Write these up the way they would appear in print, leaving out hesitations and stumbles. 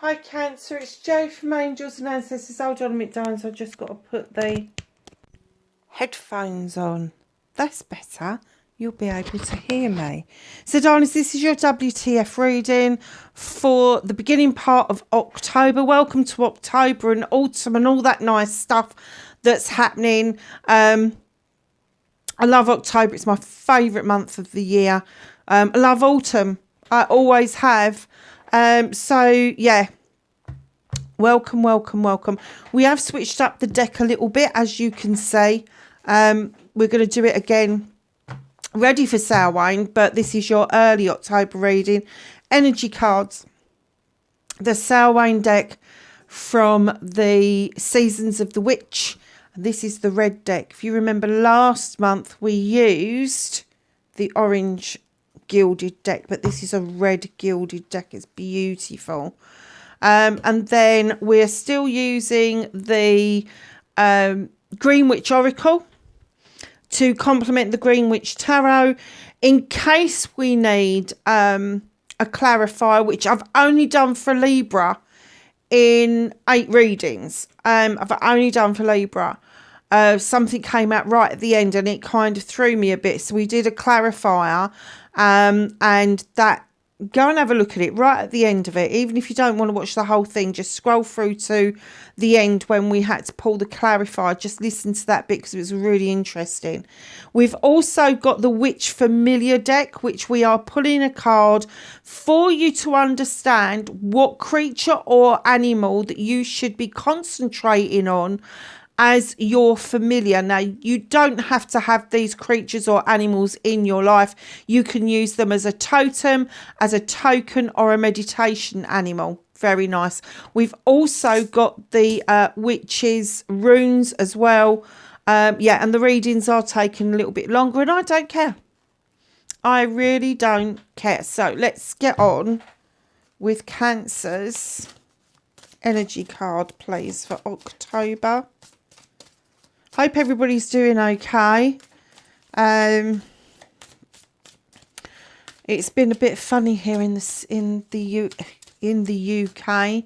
Hi Cancer, it's Jo from Angels and Ancestors. Hold on a minute, darlings, I've just got to put the headphones on. That's better. You'll be able to hear me. So darlings, this is your WTF reading for the beginning part of October. Welcome to October and autumn and all that nice stuff that's happening. I love October. It's my favourite month of the year. I love autumn. I always have. So yeah, welcome. We have switched up the deck a little bit, as you can see. We're going to do it again, ready for Samhain, but this is your early October reading. Energy cards, the Samhain deck from the Seasons of the Witch. This is the red deck. If you remember last month, we used the orange gilded deck, but this is a red gilded deck. It's beautiful. And then we're still using the Green Witch Oracle to complement the Green Witch Tarot in case we need a clarifier, which I've only done for Libra in 8 readings. I've only done for Libra. Something came out right at the end and it kind of threw me a bit. So we did a clarifier, and that, go and have a look at it right at the end of it. Even if you don't want to watch the whole thing, just scroll through to the end when we had to pull the clarifier. Just listen to that bit because it was really interesting. We've also got the Witch Familiar deck, which we are pulling a card for you to understand what creature or animal that you should be concentrating on as your familiar. Now, you don't have to have these creatures or animals in your life. You can use them as a totem, as a token, or a meditation animal. Very nice. We've also got the witches runes as well. Yeah, and the readings are taking a little bit longer, and I don't care. I really don't care. So let's get on with Cancer's energy card, please, for October. Hope everybody's doing okay. It's been a bit funny here in the UK.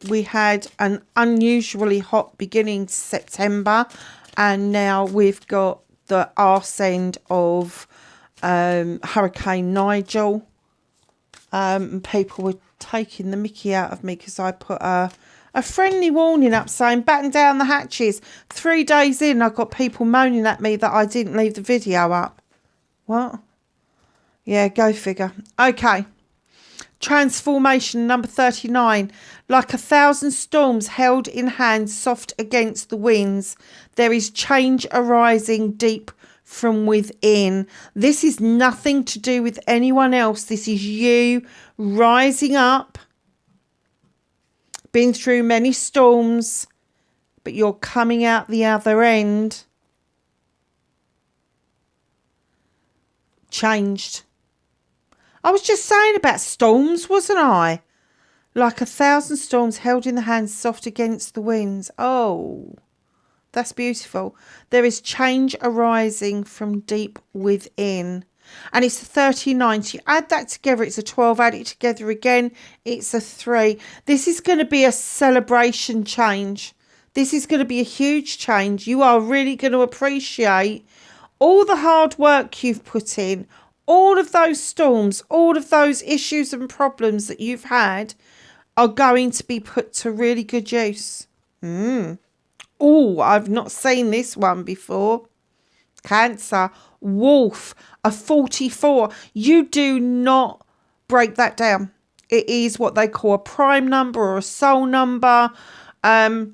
We had an unusually hot beginning to September, and now we've got the arse end of Hurricane Nigel. And people were taking the mickey out of me because I put a friendly warning up saying batten down the hatches. 3 days in, I got people moaning at me that I didn't leave the video up. What? Yeah, go figure. Okay. Transformation number 39. Like 1,000 storms held in hand, soft against the winds, there is change arising deep from within. This is nothing to do with anyone else. This is you rising up. Been through many storms, but you're coming out the other end changed. I was just saying about storms, wasn't I? Like 1,000 storms held in the hands, soft against the winds. Oh, that's beautiful. There is change arising from deep within. And it's a 39. You add that together, it's a 12. Add it together again, it's a 3. This is going to be a celebration change. This is going to be a huge change. You are really going to appreciate all the hard work you've put in, all of those storms, all of those issues and problems that you've had are going to be put to really good use. Oh, I've not seen this one before. Cancer, Wolf, a 44. You do not break that down. It is what they call a prime number or a soul number. The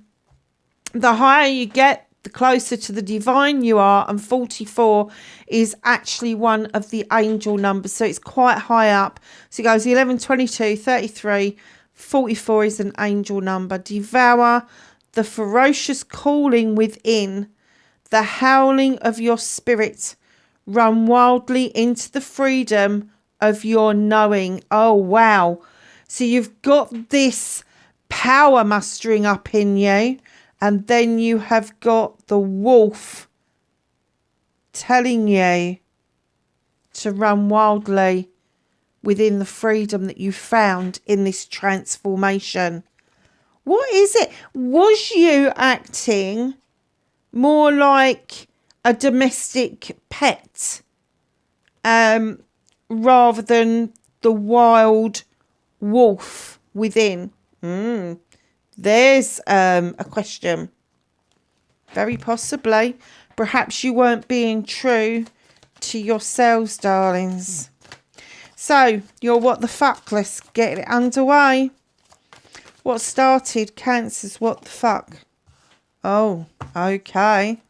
higher you get, the closer to the divine you are, and 44 is actually one of the angel numbers, so it's quite high up. So it goes 11, 22, 33, 44 is an angel number. Devour, the ferocious calling within, the howling of your spirit. Run wildly into the freedom of your knowing. Oh, wow. So you've got this power mustering up in you. And then you have got the wolf telling you to run wildly within the freedom that you found in this transformation. What is it? Was you acting more like a domestic pet rather than the wild wolf within? There's a question. Very possibly. Perhaps you weren't being true to yourselves, darlings. So, you're what the fuck? Let's get it underway. What started Cancer's what the fuck? Oh, okay.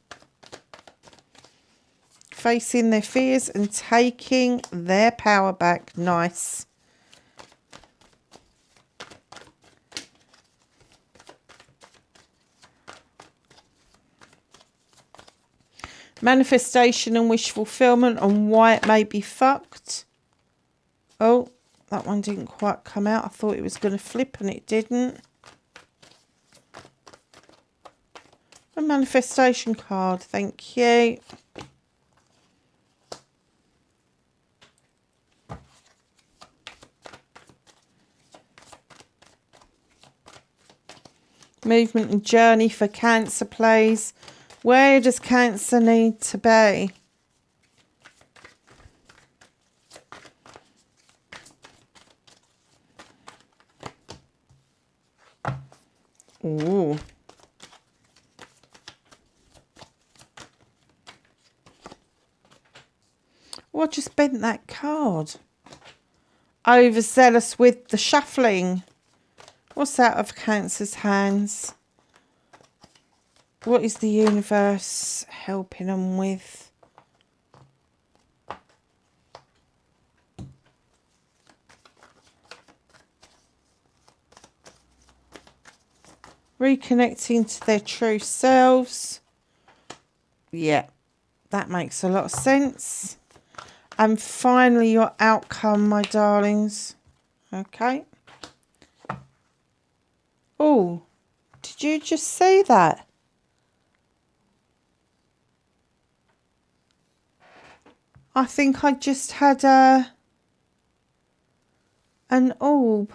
Facing their fears and taking their power back. Nice. Manifestation and wish fulfillment on why it may be fucked. Oh, that one didn't quite come out. I thought it was going to flip and it didn't. A manifestation card, thank you. Movement and journey for Cancer, please. Where does Cancer need to be? Ooh. Oh, I just bent that card. Overzealous with the shuffling. What's out of Cancer's hands? What is the universe helping them with? Reconnecting to their true selves. Yeah, that makes a lot of sense. And finally, your outcome, my darlings. Okay. Oh, did you just see that? I think I just had an orb.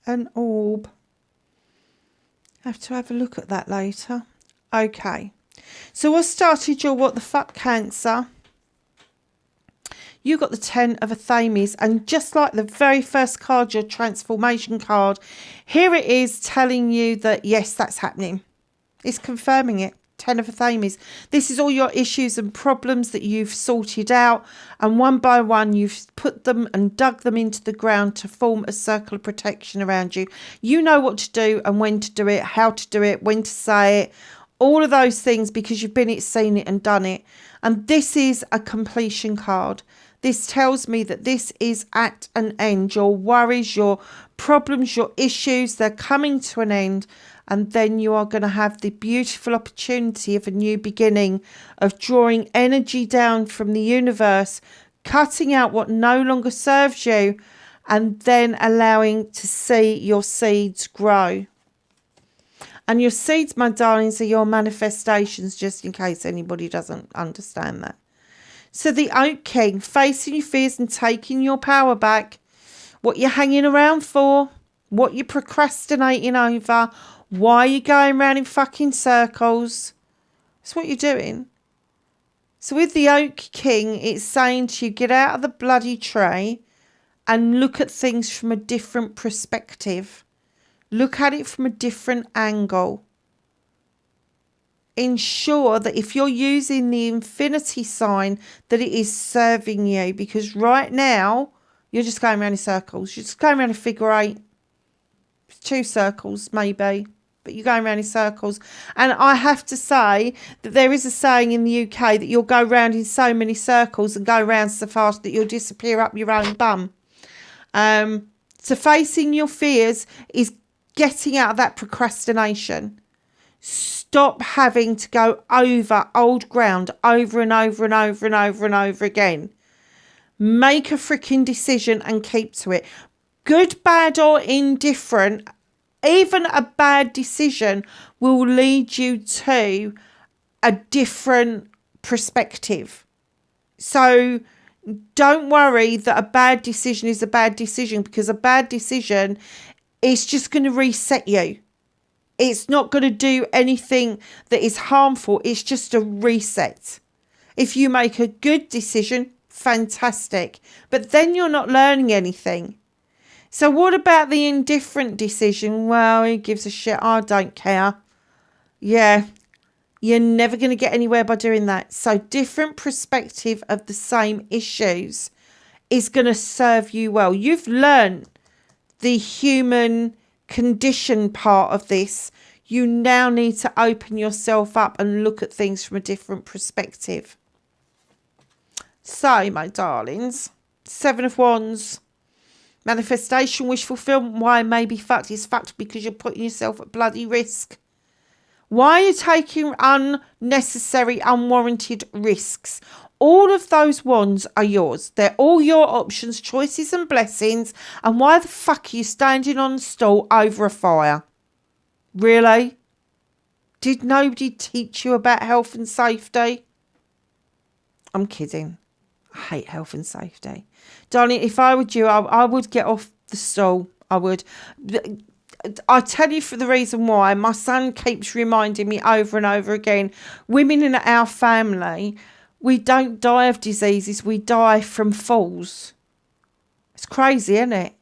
An orb. I have to have a look at that later. Okay. So what started your what the fuck, Cancer? You got the 10 of Athames, and just like the very first card, your transformation card, here it is telling you that yes, that's happening. It's confirming it. 10 of Athames. This is all your issues and problems that you've sorted out, and one by one you've put them and dug them into the ground to form a circle of protection around you. You know what to do and when to do it, how to do it, when to say it, all of those things, because you've been it, seen it and done it. And this is a completion card. This tells me that this is at an end. Your worries, your problems, your issues, they're coming to an end. And then you are going to have the beautiful opportunity of a new beginning, of drawing energy down from the universe, cutting out what no longer serves you, and then allowing to see your seeds grow. And your seeds, my darlings, are your manifestations, just in case anybody doesn't understand that. So the Oak King, facing your fears and taking your power back. What you're hanging around for, what you're procrastinating over, why you're going around in fucking circles. That's what you're doing. So with the Oak King, it's saying to you, get out of the bloody tray and look at things from a different perspective. Look at it from a different angle. Ensure that if you're using the infinity sign, that it is serving you. Because right now, you're just going around in circles. You're just going around a figure eight. It's 2 circles, maybe. But you're going around in circles. And I have to say that there is a saying in the UK that you'll go round in so many circles and go round so fast that you'll disappear up your own bum. So facing your fears is getting out of that procrastination. Stop having to go over old ground over and over and over and over and over again. Make a freaking decision and keep to it. Good, bad or indifferent, even a bad decision will lead you to a different perspective. So Don't worry that a bad decision is a bad decision, because a bad decision is just going to reset you. It's not going to do anything that is harmful. It's just a reset. If you make a good decision, fantastic. But then you're not learning anything. So what about the indifferent decision? Well, who gives a shit? I don't care. Yeah, you're never going to get anywhere by doing that. So different perspective of the same issues is going to serve you well. You've learned the human condition part of this. You now need to open yourself up and look at things from a different perspective. So, my darlings, 7 of Wands, manifestation, wish fulfillment. Why it may be fucked is fucked because you're putting yourself at bloody risk. Why are you taking unnecessary, unwarranted risks? All of those wands are yours. They're all your options, choices and blessings. And why the fuck are you standing on a stool over a fire? Really? Did nobody teach you about health and safety? I'm kidding. I hate health and safety. Darling, if I were you, I would get off the stool. I would. I tell you for the reason why. My son keeps reminding me over and over again. Women in our family, we don't die of diseases. We die from falls. It's crazy, isn't it?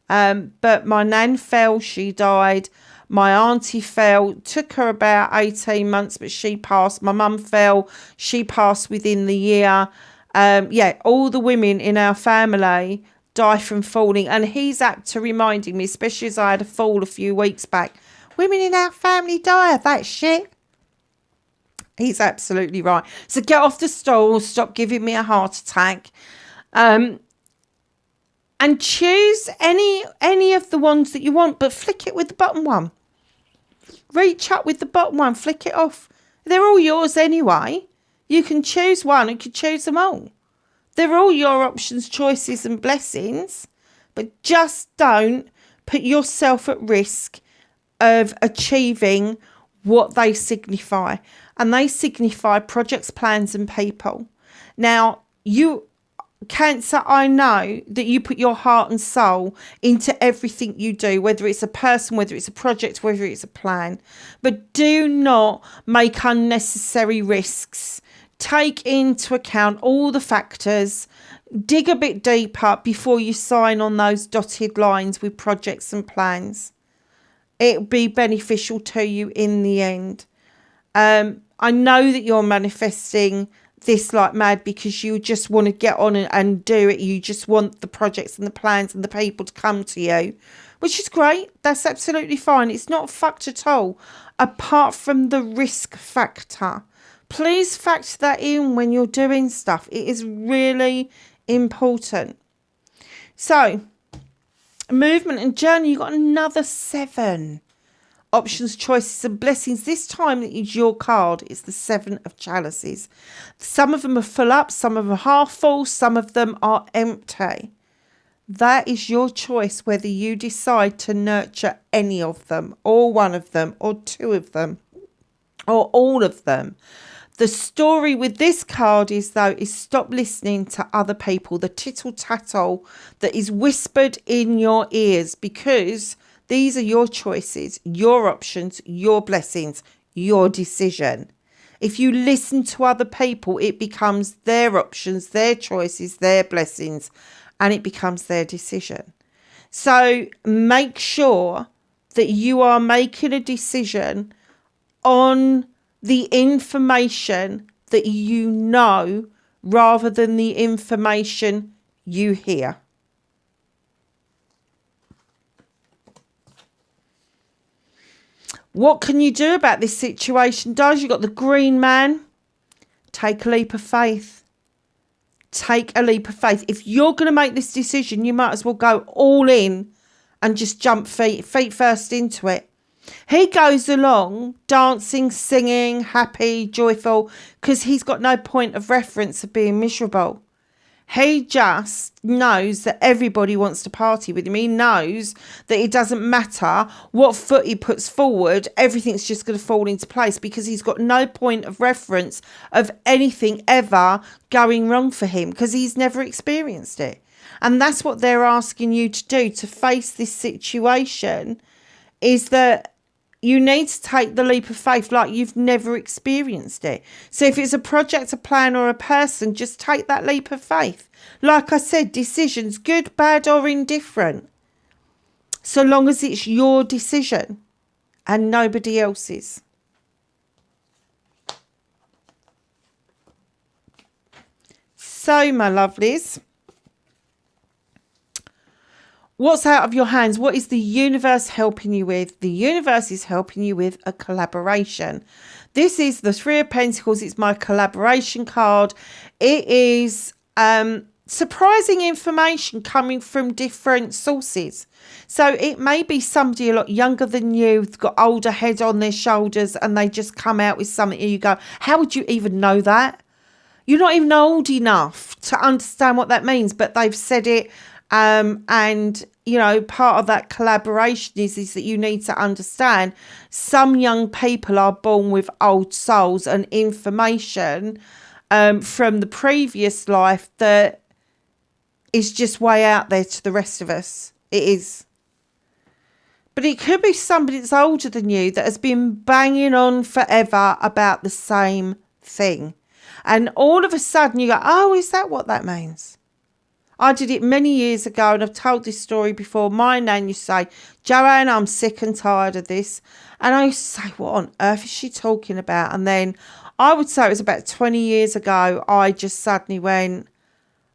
But my nan fell. She died. My auntie fell. Took her about 18 months, but she passed. My mum fell. She passed within the year. All the women in our family die from falling, and he's apt to reminding me, especially as I had a fall a few weeks back, women in our family die of that shit. He's absolutely right. So get off the stool, stop giving me a heart attack, and choose any of the ones that you want, but flick it with the bottom one. Reach up with the bottom one, flick it off. They're all yours anyway. You can choose one, you can choose them all. They're all your options, choices and blessings, but just don't put yourself at risk of achieving what they signify. And they signify projects, plans and people. Now, you, Cancer, I know that you put your heart and soul into everything you do, whether it's a person, whether it's a project, whether it's a plan. But do not make unnecessary risks. Take into account all the factors. Dig a bit deeper before you sign on those dotted lines with projects and plans. It'll be beneficial to you in the end. I know that you're manifesting this like mad because you just want to get on and do it. You just want the projects and the plans and the people to come to you, which is great. That's absolutely fine. It's not fucked at all, apart from the risk factor. Please factor that in when you're doing stuff. It is really important. So, movement and journey, you've got another 7. Options, choices and blessings. This time it is your card. It's the 7 of chalices. Some of them are full up, some of them are half full, some of them are empty. That is your choice whether you decide to nurture any of them, or one of them, or 2 of them, or all of them. The story with this card is stop listening to other people, the tittle-tattle that is whispered in your ears, because these are your choices, your options, your blessings, your decision. If you listen to other people, it becomes their options, their choices, their blessings, and it becomes their decision. So make sure that you are making a decision on the information that you know rather than the information you hear. What can you do about this situation, Does? You've got the Green Man. Take a leap of faith. Take a leap of faith. If you're going to make this decision, you might as well go all in and just jump feet first into it. He goes along dancing, singing, happy, joyful, because he's got no point of reference of being miserable. He just knows that everybody wants to party with him. He knows that it doesn't matter what foot he puts forward, everything's just going to fall into place because he's got no point of reference of anything ever going wrong for him because he's never experienced it. And that's what they're asking you to do to face this situation, is that you need to take the leap of faith like you've never experienced it. So if it's a project, a plan, or a person, just take that leap of faith. Like I said, decisions, good, bad, or indifferent. So long as it's your decision and nobody else's. So, my lovelies, what's out of your hands? What is the universe helping you with? The universe is helping you with a collaboration. This is the Three of Pentacles. It's my collaboration card. It is surprising information coming from different sources. So it may be somebody a lot younger than you, got older head on their shoulders, and they just come out with something and you go, how would you even know that? You're not even old enough to understand what that means, but they've said it. And, you know, part of that collaboration is that you need to understand some young people are born with old souls and information from the previous life that is just way out there to the rest of us. It is. But it could be somebody that's older than you that has been banging on forever about the same thing. And all of a sudden you go, oh, is that what that means? I did it many years ago, and I've told this story before. My nan used to say, Joanne, I'm sick and tired of this. And I used to say, what on earth is she talking about? And then I would say it was about 20 years ago, I just suddenly went,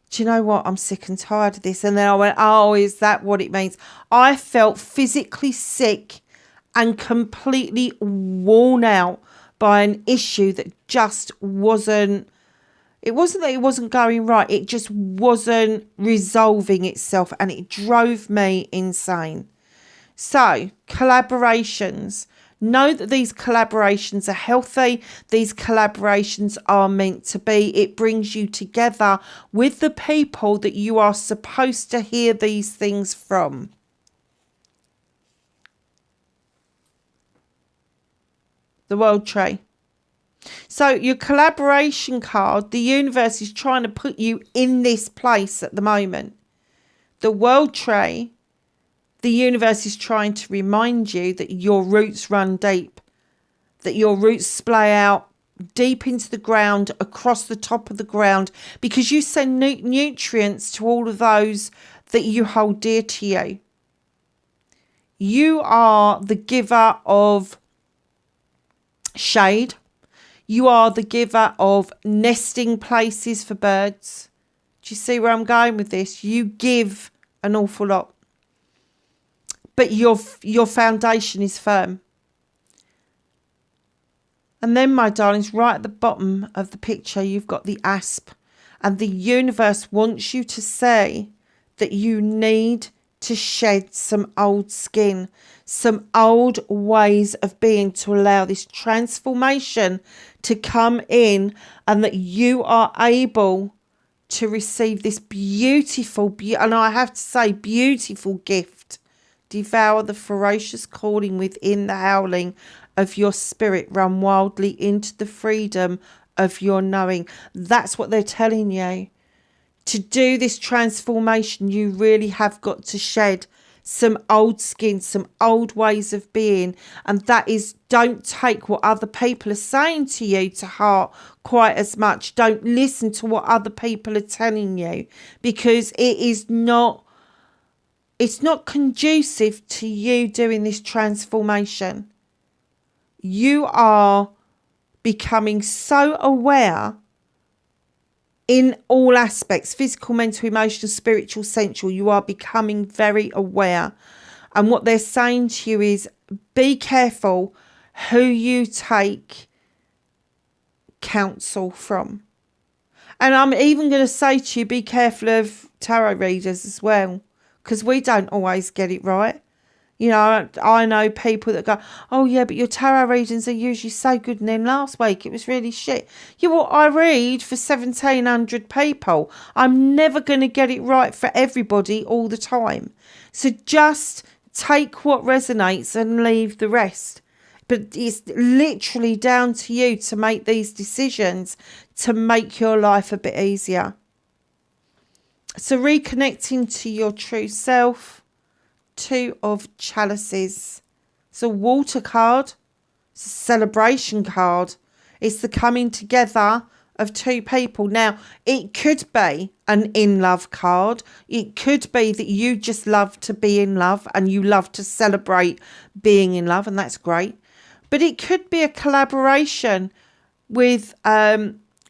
do you know what? I'm sick and tired of this. And then I went, oh, is that what it means? I felt physically sick and completely worn out by an issue that just wasn't. It wasn't that it wasn't going right. It just wasn't resolving itself, and it drove me insane. So, collaborations. Know that these collaborations are healthy. These collaborations are meant to be. It brings you together with the people that you are supposed to hear these things from. The World Tree. So your collaboration card, the universe is trying to put you in this place at the moment. The World Tree, the universe is trying to remind you that your roots run deep, that your roots splay out deep into the ground, across the top of the ground, because you send nutrients to all of those that you hold dear to you. You are the giver of shade. You are the giver of nesting places for birds. Do you see where I'm going with this? You give an awful lot. But your foundation is firm. And then, my darlings, right at the bottom of the picture, you've got the asp. And the universe wants you to say that you need to shed some old skin, some old ways of being, to allow this transformation to come in, and that you are able to receive this beautiful, and I have to say beautiful gift. Devour the ferocious calling within the howling of your spirit. Run wildly into the freedom of your knowing. That's what they're telling you. To do this transformation, you really have got to shed some old skin, some old ways of being. And that is, don't take what other people are saying to you to heart quite as much. Don't listen to what other people are telling you, because it's not conducive to you doing this transformation. You are becoming so aware in all aspects, physical, mental, emotional, spiritual, sensual. You are becoming very aware. And what they're saying to you is, be careful who you take counsel from. And I'm even going to say to you, be careful of tarot readers as well, because we don't always get it right. You know, I know people that go, oh yeah, but your tarot readings are usually so good, and then last week it was really shit. Yeah, well, I read for 1,700 people. I'm never going to get it right for everybody all the time. So just take what resonates and leave the rest. But it's literally down to you to make these decisions to make your life a bit easier. So reconnecting to your true self. 2 of Chalices. It's a water card. It's a celebration card. It's the coming together of 2 people. Now, it could be an in-love card. It could be that you just love to be in love and you love to celebrate being in love, and that's great. But it could be a collaboration with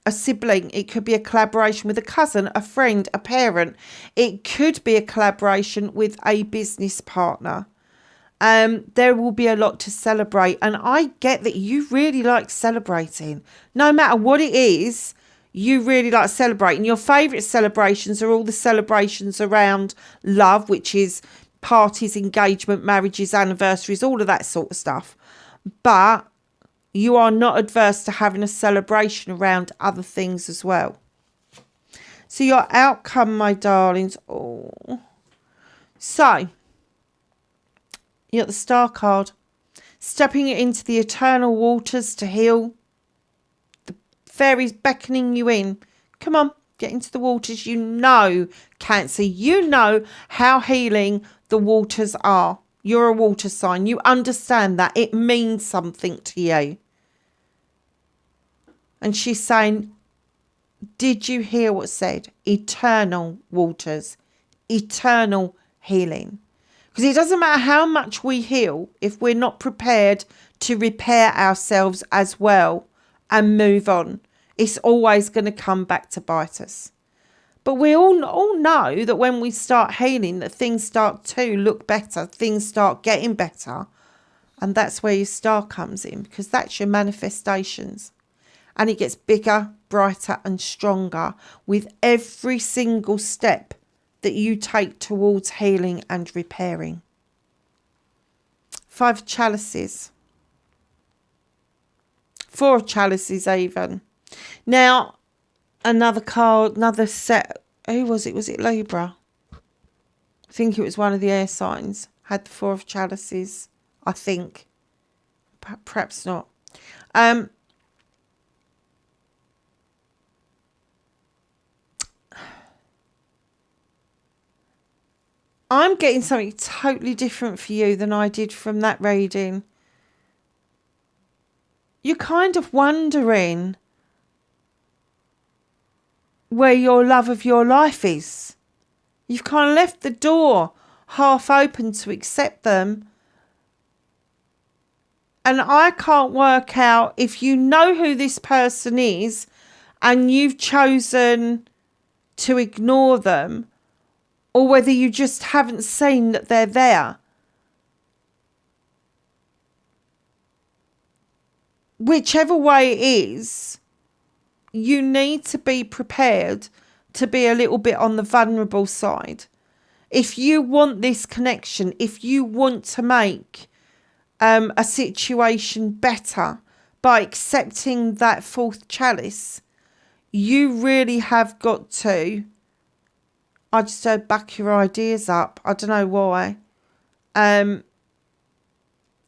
a sibling. It could be a collaboration with a cousin, a friend, a parent. It could be a collaboration with a business partner. There will be a lot to celebrate. And I get that you really like celebrating. No matter what it is, you really like celebrating. Your favourite celebrations are all the celebrations around love, which is parties, engagement, marriages, anniversaries, all of that sort of stuff. But you are not adverse to having a celebration around other things as well. So your outcome, my darlings. Oh. So, you got the Star card. Stepping into the eternal waters to heal. The fairies beckoning you in. Come on, get into the waters. You know, Cancer, you know how healing the waters are. You're a water sign. You understand that. It means something to you. And she's saying, did you hear what said? Eternal waters. Eternal healing. Because it doesn't matter how much we heal if we're not prepared to repair ourselves as well and move on. It's always going to come back to bite us. But we all know that when we start healing, that things start to look better. Things start getting better. And that's where your star comes in, because that's your manifestations. And it gets bigger, brighter and stronger with every single step that you take towards healing and repairing. 5 chalices. 4 chalices even. Now, another card, another set. Who was it? Was it Libra? I think it was one of the air signs. Had the 4 of chalices, I think. Perhaps not. I'm getting something totally different for you than I did from that reading. You're kind of wondering where your love of your life is. You've kind of left the door half open to accept them. And I can't work out if you know who this person is and you've chosen to ignore them, or whether you just haven't seen that they're there. Whichever way it is, you need to be prepared to be a little bit on the vulnerable side. If you want this connection, if you want to make a situation better by accepting that 4th chalice, you really have got to, I just said, back your ideas up. I don't know why.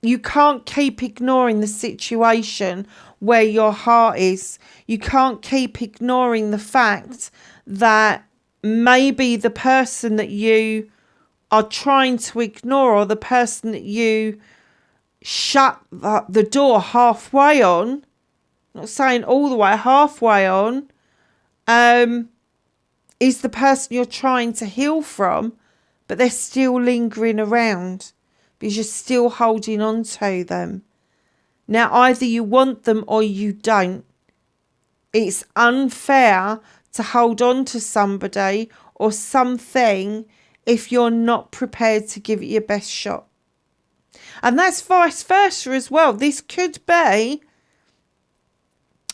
You can't keep ignoring the situation where your heart is. You can't keep ignoring the fact that maybe the person that you are trying to ignore, or the person that you shut the door halfway on, not saying all the way, halfway on, is the person you're trying to heal from, but they're still lingering around because you're still holding on to them. Now, either you want them or you don't. It's unfair to hold on to somebody or something if you're not prepared to give it your best shot. And that's vice versa as well. This could be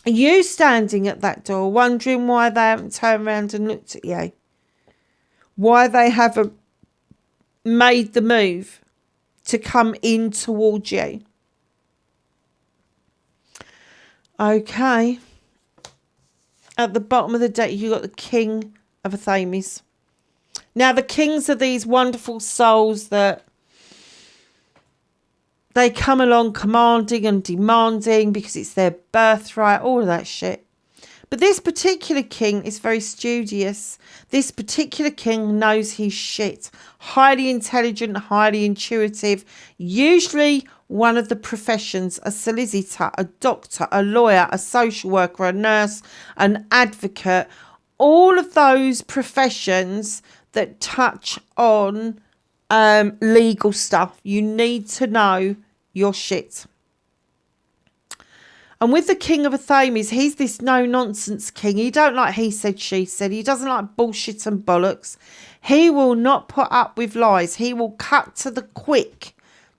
you standing at that door wondering why they haven't turned around and looked at you. Why they haven't made the move to come in towards you. Okay. At the bottom of the deck, you got the King of Athames. Now, the kings are these wonderful souls that they come along commanding and demanding because it's their birthright, all of that shit. But this particular king is very studious. This particular king knows his shit. Highly intelligent, highly intuitive. Usually one of the professions, a solicitor, a doctor, a lawyer, a social worker, a nurse, an advocate. All of those professions that touch on legal stuff. You need to know your shit. And with the King of Athames, he's this no-nonsense king. He don't like he said, she said. He doesn't like bullshit and bollocks. He will not put up with lies. He will cut to the quick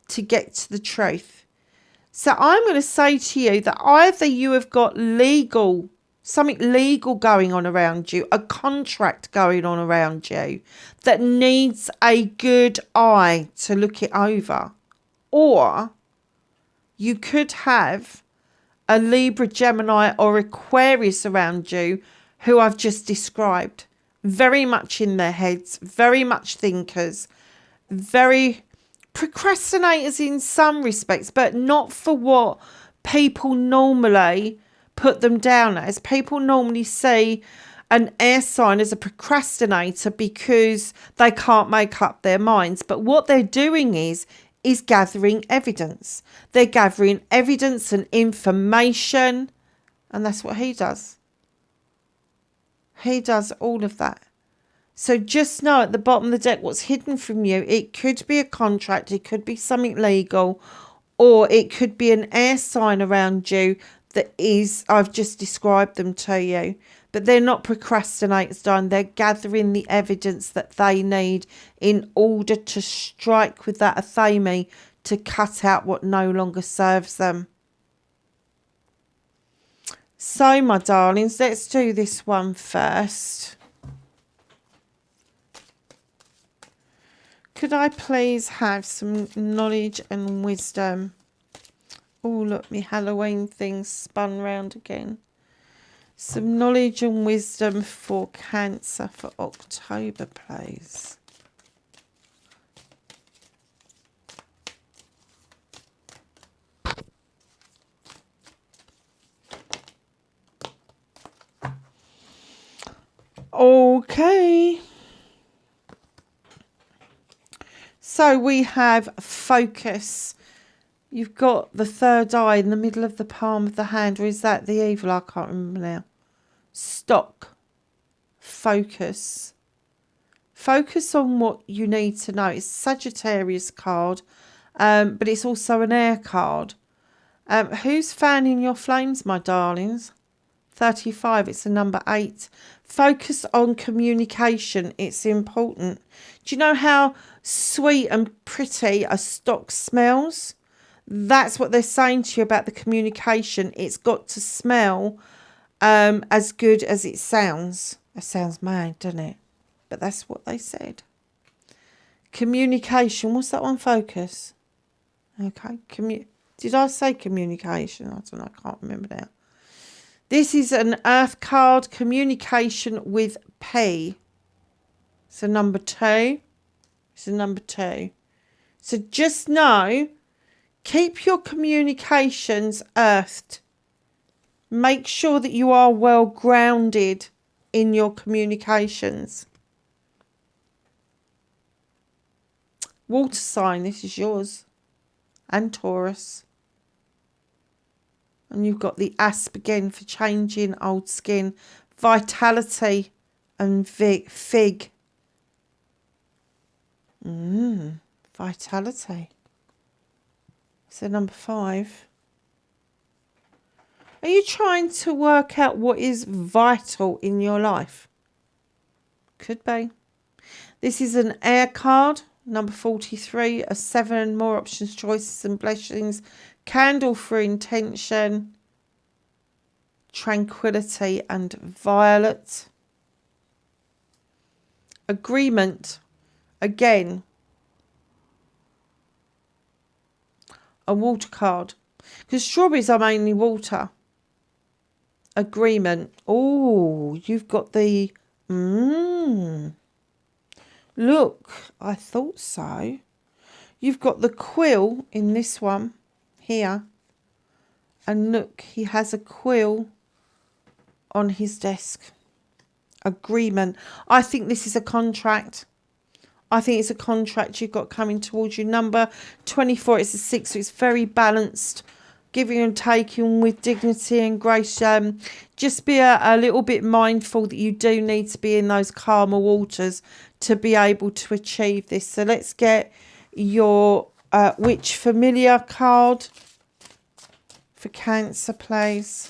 to get to the truth. So I'm going to say to you that either you have got something legal going on around you, a contract going on around you that needs a good eye to look it over, or you could have a Libra, Gemini or Aquarius around you who I've just described. Very much in their heads, very much thinkers, very procrastinators in some respects, but not for what people normally put them down as. People normally see an air sign as a procrastinator because they can't make up their minds. But what they're doing is gathering evidence. They're gathering evidence and information, and that's what he does. He does all of that. So just know at the bottom of the deck what's hidden from you. It could be a contract, it could be something legal, or it could be an air sign around you that is, I've just described them to you. But they're not procrastinators, darling. They're gathering the evidence that they need in order to strike with that Athame to cut out what no longer serves them. So, my darlings, let's do this one first. Could I please have some knowledge and wisdom? Oh, look, me Halloween thing spun round again. Some knowledge and wisdom for Cancer for October, please. Okay. So we have focus. You've got the third eye in the middle of the palm of the hand, or is that the evil? I can't remember now. Stock. Focus. Focus on what you need to know. It's a Sagittarius card, but it's also an air card. Who's fanning your flames, my darlings? 35, it's a number 8. Focus on communication. It's important. Do you know how sweet and pretty a stock smells? That's what they're saying to you about the communication. It's got to smell as good as it sounds. It sounds mad, doesn't it? But that's what they said. Communication. What's that one? Focus. Okay. Did I say communication? I don't know. I can't remember now. This is an earth card. Communication with P. So number 2. It's a number 2. So just know, keep your communications earthed. Make sure that you are well grounded in your communications. Water sign, this is yours. And Taurus. And you've got the asp again for changing old skin. Vitality and fig. Vitality. So number 5. Are you trying to work out what is vital in your life? Could be. This is an air card. Number 43. A 7. More options, choices and blessings. Candle for intention. Tranquility and violet. Agreement. Again. a water card. Because strawberries are mainly water. Agreement. Oh, you've got the... Look, I thought so. You've got the quill in this one here. And look, he has a quill on his desk. Agreement. I think this is a contract. I think it's a contract you've got coming towards you. Number 24, it's a 6, so it's very balanced. Giving and taking with dignity and grace. Just be a little bit mindful that you do need to be in those calmer waters to be able to achieve this. So let's get your Witch Familiar card for Cancer, please.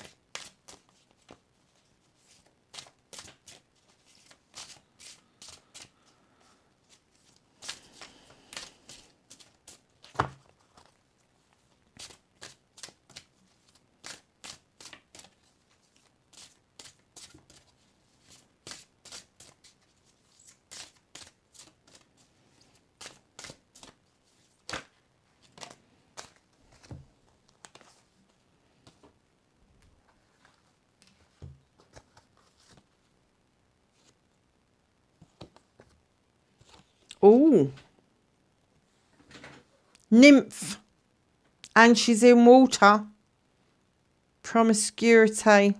Oh, nymph, and she's in water. Promiscuity.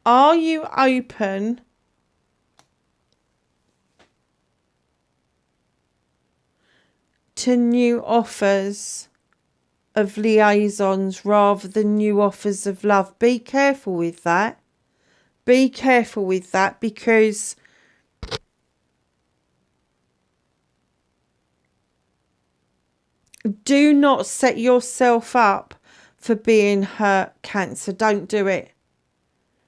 Are you open to new offers of liaisons rather than new offers of love? Be careful with that. Be careful with that, because do not set yourself up for being hurt, Cancer. Don't do it.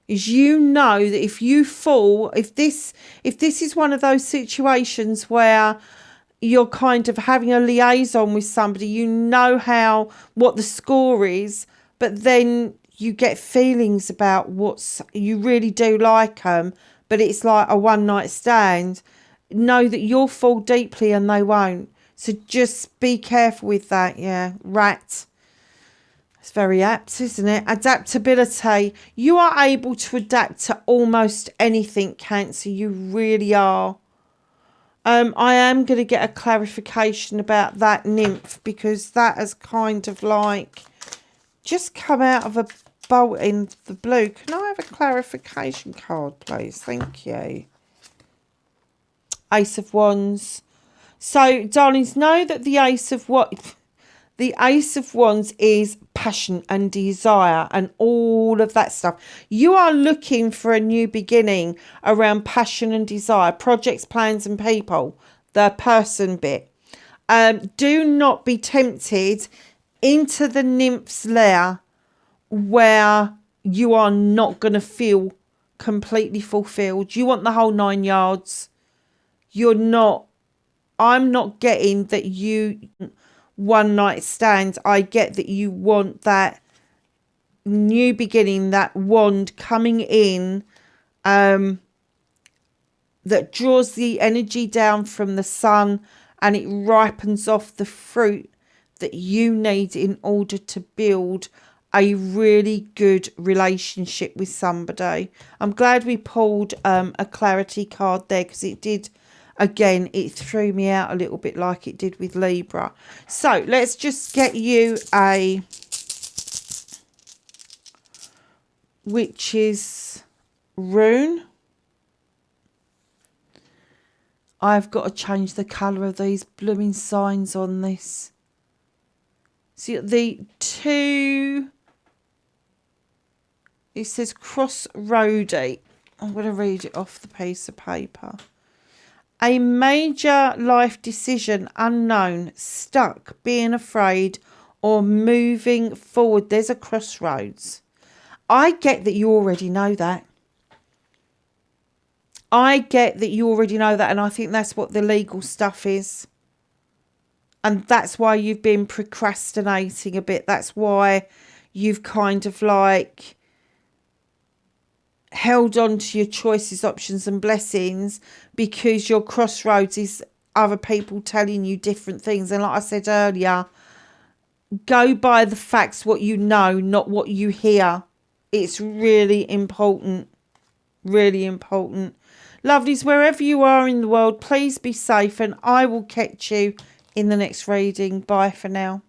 Is you know that if you fall, if this is one of those situations where you're kind of having a liaison with somebody, you know what the score is, but then you get feelings about you really do like them, but it's like a one night stand. Know that you'll fall deeply and they won't. So just be careful with that. Yeah, rat. It's very apt, isn't it? Adaptability. You are able to adapt to almost anything, Cancer. You really are. I am going to get a clarification about that nymph, because that has kind of like just come out of a bolt in the blue. Can I have a clarification card, please? Thank you. Ace of Wands. So, darlings, know that the Ace of Wands is passion and desire and all of that stuff. You are looking for a new beginning around passion and desire, projects, plans and people, the person bit. Do not be tempted into the nymph's lair where you are not going to feel completely fulfilled. You want the whole 9 yards. I'm not getting that you one night stand. I get that you want that new beginning, that wand coming in, that draws the energy down from the sun and it ripens off the fruit that you need in order to build a really good relationship with somebody. I'm glad we pulled a clarity card there, because it did, again, it threw me out a little bit like it did with Libra. So let's just get you a Witch's Rune. I've got to change the colour of these blooming signs on this. See, the two... It says crossroady. I'm going to read it off the piece of paper. A major life decision unknown, stuck, being afraid, or moving forward. There's a crossroads. I get that you already know that. I get that you already know that, and I think that's what the legal stuff is. And that's why you've been procrastinating a bit. That's why you've kind of like held on to your choices, options and blessings, because your crossroads is other people telling you different things. And like I said earlier, go by the facts, what you know, not what you hear. It's really important. Really important. Lovelies, wherever you are in the world, please be safe, and I will catch you in the next reading. Bye for now.